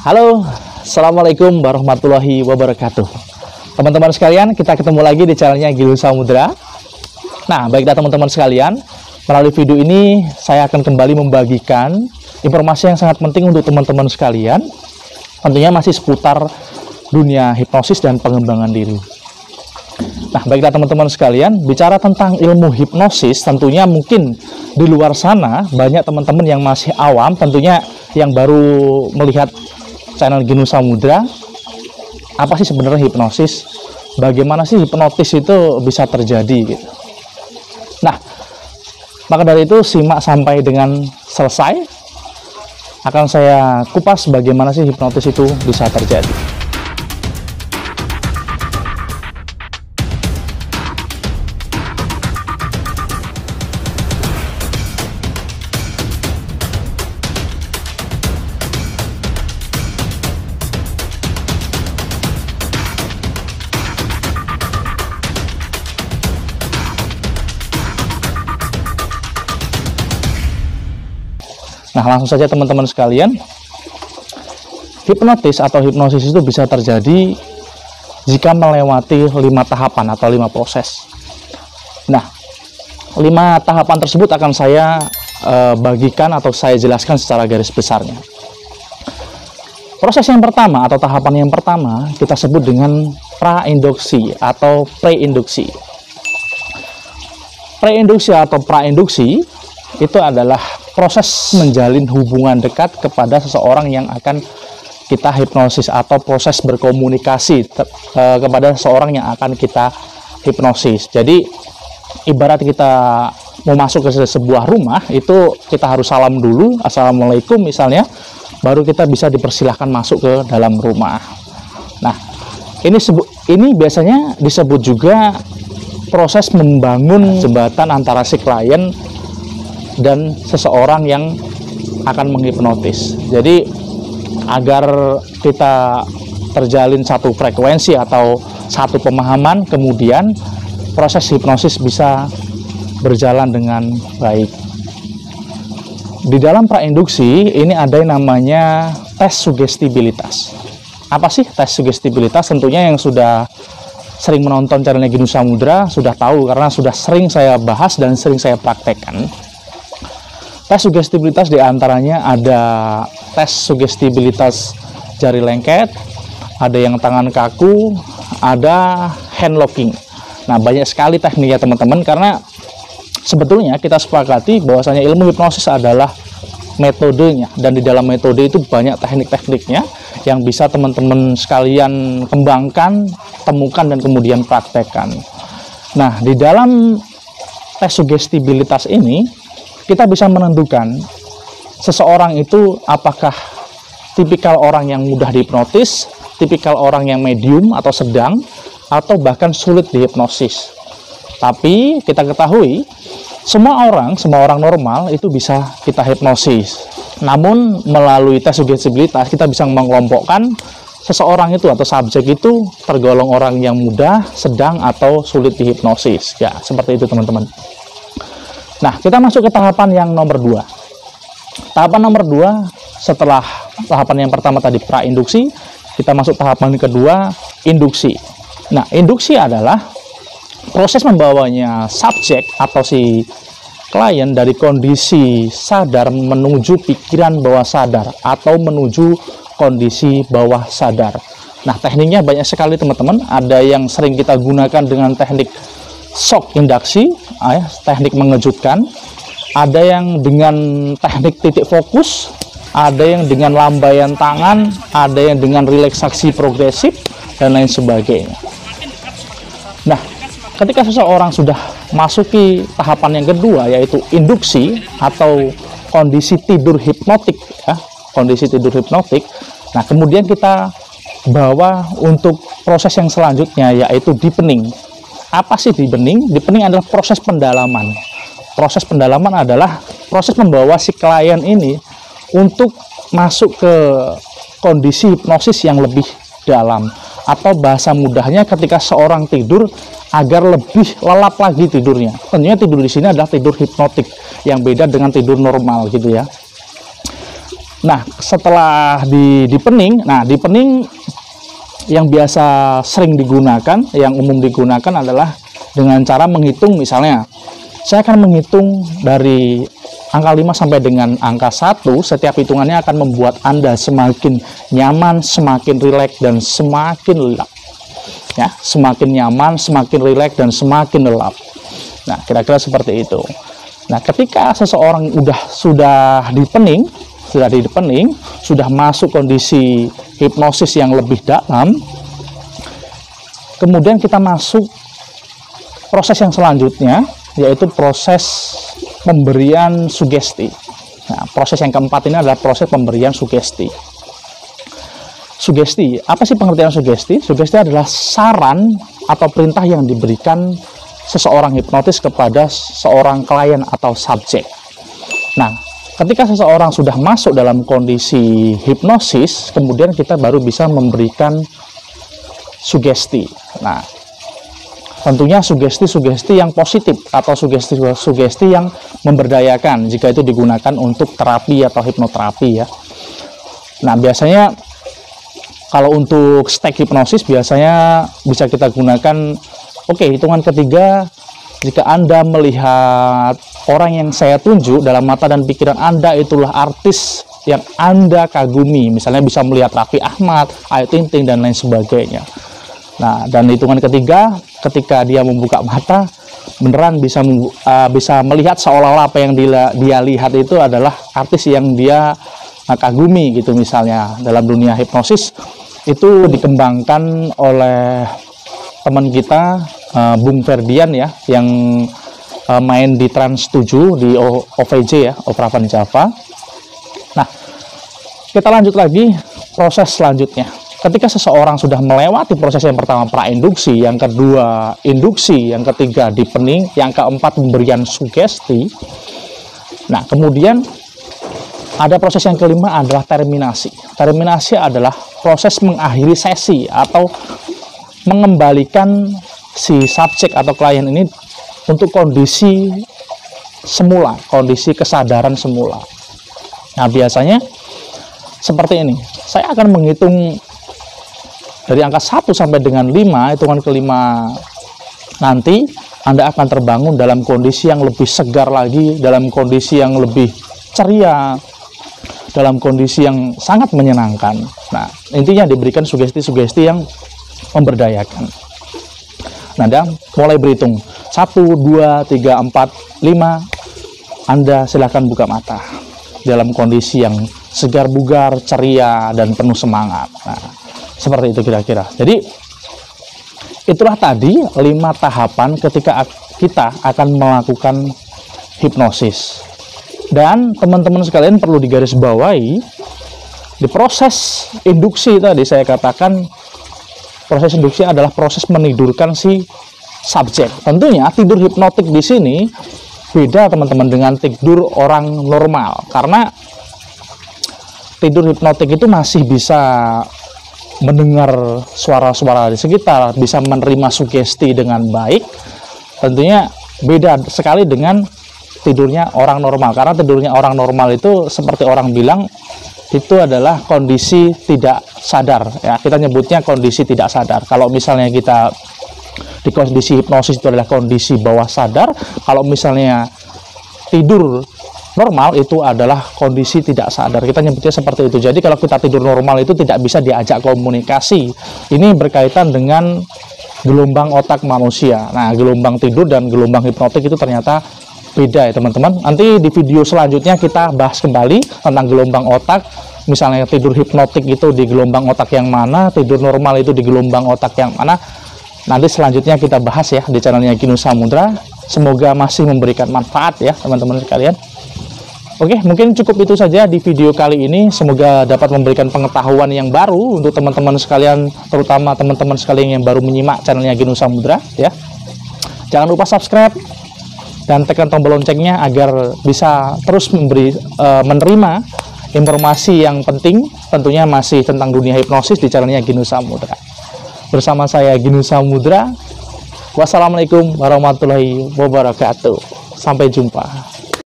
Halo, Assalamualaikum warahmatullahi wabarakatuh. Teman-teman sekalian, kita ketemu lagi di channelnya Gilu Samudra. Nah, baiklah teman-teman sekalian, melalui video ini saya akan kembali membagikan informasi yang sangat penting untuk teman-teman sekalian. Tentunya masih seputar dunia hipnosis dan pengembangan diri. Nah, baiklah teman-teman sekalian, bicara tentang ilmu hipnosis, tentunya mungkin di luar sana banyak teman-teman yang masih awam, tentunya yang baru melihat channel Gilu Samudra. Apa sih sebenarnya hipnosis? Bagaimana sih hipnotis itu bisa terjadi gitu. Nah, maka dari itu simak sampai dengan selesai. Akan saya kupas bagaimana sih hipnotis itu bisa terjadi. Nah, langsung saja teman-teman sekalian, hipnotis atau hipnosis itu bisa terjadi jika melewati 5 tahapan atau 5 proses. Nah, 5 tahapan tersebut akan saya bagikan atau saya jelaskan secara garis besarnya. Proses yang pertama atau tahapan yang pertama kita sebut dengan prainduksi atau preinduksi. Preinduksi atau prainduksi itu adalah proses menjalin hubungan dekat kepada seseorang yang akan kita hipnosis atau proses berkomunikasi kepada seseorang yang akan kita hipnosis. Jadi ibarat kita mau masuk ke sebuah rumah, itu kita harus salam dulu, assalamualaikum misalnya, baru kita bisa dipersilahkan masuk ke dalam rumah. Nah, ini biasanya disebut juga proses membangun jembatan antara si klien dan seseorang yang akan menghipnotis. Jadi agar kita terjalin satu frekuensi atau satu pemahaman, kemudian proses hipnosis bisa berjalan dengan baik. Di dalam prainduksi ini ada yang namanya tes sugestibilitas. Apa sih tes sugestibilitas? Tentunya yang sudah sering menonton channelnya Gilu Samudra sudah tahu, karena sudah sering saya bahas dan sering saya praktekkan. Tes sugestibilitas diantaranya ada tes sugestibilitas jari lengket, ada yang tangan kaku, ada hand locking. Nah, banyak sekali tekniknya teman-teman, karena sebetulnya kita sepakati bahwasanya ilmu hipnosis adalah metodenya, dan di dalam metode itu banyak teknik-tekniknya yang bisa teman-teman sekalian kembangkan, temukan, dan kemudian praktekkan. Nah, di dalam tes sugestibilitas ini kita bisa menentukan seseorang itu apakah tipikal orang yang mudah dihipnotis, tipikal orang yang medium atau sedang, atau bahkan sulit dihipnosis. Tapi kita ketahui semua orang normal itu bisa kita hipnosis. Namun melalui tes sugestibilitas kita bisa mengelompokkan seseorang itu atau subjek itu tergolong orang yang mudah, sedang, atau sulit dihipnosis. Ya, seperti itu teman-teman. Nah, kita masuk ke tahapan yang nomor 2. Tahapan nomor 2, setelah tahapan yang pertama tadi prainduksi, kita masuk tahapan kedua, induksi. Nah, induksi adalah proses membawanya subjek atau si klien dari kondisi sadar menuju pikiran bawah sadar atau menuju kondisi bawah sadar. Nah, tekniknya banyak sekali teman-teman. Ada yang sering kita gunakan dengan teknik shock induksi, teknik mengejutkan, ada yang dengan teknik titik fokus, ada yang dengan lambaian tangan, ada yang dengan relaksasi progresif, dan lain sebagainya. Nah, ketika seseorang sudah masuki tahapan yang kedua, yaitu induksi atau kondisi tidur hipnotik, ya, kondisi tidur hipnotik. Nah, kemudian kita bawa untuk proses yang selanjutnya, yaitu deepening. Apa sih deepening? Deepening adalah proses pendalaman. Proses pendalaman adalah proses membawa si klien ini untuk masuk ke kondisi hipnosis yang lebih dalam, atau bahasa mudahnya ketika seorang tidur agar lebih lelap lagi tidurnya. Tentunya tidur di sini adalah tidur hipnotik yang beda dengan tidur normal gitu ya. Nah, setelah dipening, nah dipening yang biasa sering digunakan, yang umum digunakan adalah dengan cara menghitung. Misalnya, saya akan menghitung dari angka 5 sampai dengan angka 1. Setiap hitungannya akan membuat Anda semakin nyaman, semakin rileks, dan semakin lelap. Ya, semakin nyaman, semakin rileks, dan semakin lelap. Nah, kira-kira seperti itu. Nah, ketika seseorang sudah dipening, sudah masuk kondisi hipnosis yang lebih dalam, kemudian kita masuk proses yang selanjutnya, yaitu proses pemberian sugesti. Nah, proses yang keempat ini adalah proses pemberian sugesti. Sugesti, apa sih pengertian sugesti? Sugesti adalah saran atau perintah yang diberikan seseorang hipnotis kepada seorang klien atau subjek. Nah, ketika seseorang sudah masuk dalam kondisi hipnosis, kemudian kita baru bisa memberikan sugesti. Nah, tentunya sugesti-sugesti yang positif atau sugesti-sugesti yang memberdayakan jika itu digunakan untuk terapi atau hipnoterapi ya. Nah, biasanya kalau untuk stake hipnosis biasanya bisa kita gunakan, hitungan ketiga, jika Anda melihat orang yang saya tunjuk dalam mata dan pikiran Anda itulah artis yang Anda kagumi, misalnya bisa melihat Raffi Ahmad, Ayu Ting Ting, dan lain sebagainya. Nah, dan hitungan ketiga, ketika dia membuka mata, beneran bisa melihat seolah-olah apa yang dia lihat itu adalah artis yang dia kagumi gitu. Misalnya dalam dunia hipnosis itu dikembangkan oleh teman kita Bung Ferdian ya, yang main di Trans 7 di OVJ ya, Opera Van Java. Nah, kita lanjut lagi proses selanjutnya. Ketika seseorang sudah melewati proses yang pertama prainduksi, yang kedua induksi, yang ketiga dipening, yang keempat pemberian sugesti. Nah, kemudian ada proses yang kelima adalah terminasi. Terminasi adalah proses mengakhiri sesi atau mengembalikan si subjek atau klien ini untuk kondisi semula, kondisi kesadaran semula. Nah, biasanya seperti ini. Saya akan menghitung dari angka 1 sampai dengan 5, hitungan kelima nanti Anda akan terbangun dalam kondisi yang lebih segar lagi, dalam kondisi yang lebih ceria, dalam kondisi yang sangat menyenangkan. Nah, intinya diberikan sugesti-sugesti yang memberdayakan. Nah, Anda mulai berhitung 1, 2, 3, 4, 5. Anda silakan buka mata dalam kondisi yang segar bugar, ceria, dan penuh semangat. Nah, seperti itu kira-kira. Jadi itulah tadi 5 tahapan ketika kita akan melakukan hipnosis. Dan teman-teman sekalian perlu digarisbawahi, di proses induksi tadi saya katakan, proses induksi adalah proses menidurkan si subjek. Tentunya tidur hipnotik di sini beda teman-teman dengan tidur orang normal, karena tidur hipnotik itu masih bisa mendengar suara-suara di sekitar, bisa menerima sugesti dengan baik. Tentunya beda sekali dengan tidurnya orang normal, karena tidurnya orang normal itu seperti orang bilang itu adalah kondisi tidak sadar ya, kita nyebutnya kondisi tidak sadar. Kalau misalnya kita di kondisi hipnosis itu adalah kondisi bawah sadar, kalau misalnya tidur normal itu adalah kondisi tidak sadar, kita nyebutnya seperti itu. Jadi kalau kita tidur normal itu tidak bisa diajak komunikasi. Ini berkaitan dengan gelombang otak manusia. Nah, gelombang tidur dan gelombang hipnotik itu ternyata beda ya teman-teman. Nanti di video selanjutnya kita bahas kembali tentang gelombang otak. Misalnya tidur hipnotik itu di gelombang otak yang mana, tidur normal itu di gelombang otak yang mana. Nanti selanjutnya kita bahas ya di channelnya Ginu Samudra. Semoga masih memberikan manfaat ya teman-teman sekalian. Oke, mungkin cukup itu saja di video kali ini. Semoga dapat memberikan pengetahuan yang baru untuk teman-teman sekalian, terutama teman-teman sekalian yang baru menyimak channelnya Ginu Samudra ya. Jangan lupa subscribe dan tekan tombol loncengnya agar bisa terus menerima informasi yang penting, tentunya masih tentang dunia hipnosis di channelnya Ginu Samudra. Bersama saya Ginu Samudra. Wassalamualaikum warahmatullahi wabarakatuh. Sampai jumpa.